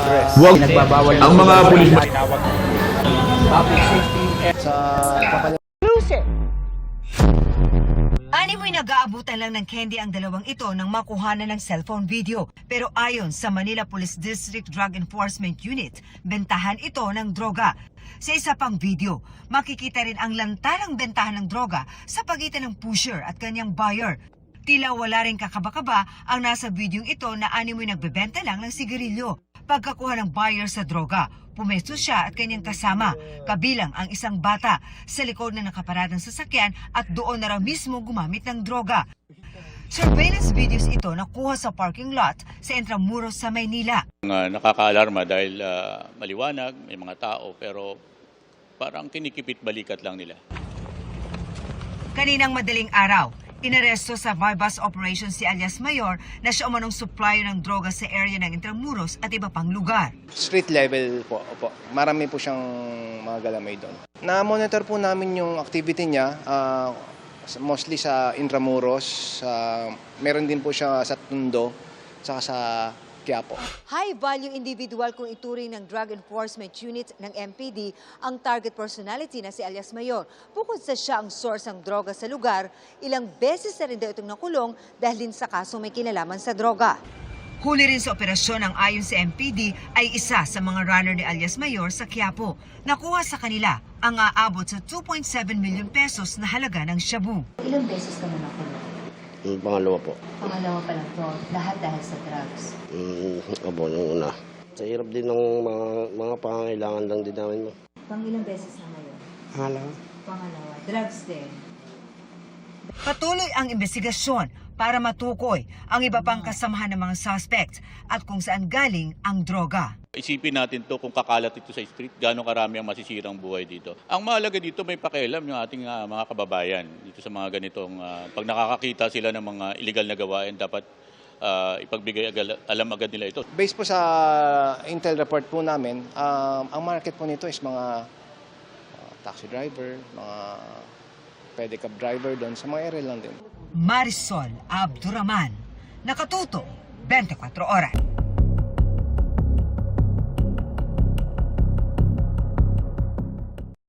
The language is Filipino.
Huwag ang mga pulis Animoy nag-aabutan lang ng candy ang dalawang ito nang makuhanan ng cellphone video. Pero ayon sa Manila Police District Drug Enforcement Unit, bentahan ito ng droga. Sa isa pang video, makikita rin ang lantarang bentahan ng droga sa pagitan ng pusher at kanyang buyer. Tila wala rin kakaba-kaba ang nasa videong ito na animoy nagbebenta lang ng sigarilyo. Pagkakuha ng buyer sa droga, pumesto siya at kanyang kasama, kabilang ang isang bata, sa likod na nakaparadang sasakyan at doon na raw mismo gumamit ng droga. Surveillance videos ito nakuha sa parking lot sa Intramuros sa Maynila. Nakakaalarma dahil maliwanag, may mga tao, pero parang kinikipit balikat lang nila. Kaninang madaling araw, inaresto sa bypass operation si alias Mayor na siya umanong supplier ng droga sa area ng Intramuros at iba pang lugar. Street level po, opo. Marami po siyang mga galamay doon. Na-monitor po namin yung activity niya, mostly sa Intramuros. Meron din po siya sa Tondo, saka sa Quiapo. High-value individual kung ituring ng Drug Enforcement Unit ng MPD ang target personality na si alias Mayor. Bukod sa siya ang source ng droga sa lugar, ilang beses na rin daw itong nakulong dahil din sa kaso may kinalaman sa droga. Huli rin sa operasyon ang ayon sa MPD ay isa sa mga runner ni alias Mayor sa Quiapo. Nakuha sa kanila ang aabot sa 2.7 million pesos na halaga ng shabu. Ilang beses ka na nakulong? Pangalawa po. Pangalawa pa lang to, lahat dahil sa drugs. Abo, yung una. Sa hirap din ng mga pangangailangan lang din namin mo. Ilang beses na ngayon? Pangalawa. Drugs din. Patuloy ang investigasyon para matukoy ang iba pang kasamahan ng mga suspects at kung saan galing ang droga. Isipin natin to kung kakalat ito sa street, gaano karami ang masisirang buhay dito. Ang mahalaga dito, may pakialam yung ating mga kababayan dito sa mga ganitong, pag nakakakita sila ng mga illegal na gawain, dapat ipagbigay alam agad nila ito. Based po sa intel report po namin, ang market po nito is mga taxi driver, mga pedicab driver doon, sa mga area lang din. Marisol Abduraman, Nakatuto, 24 Oras.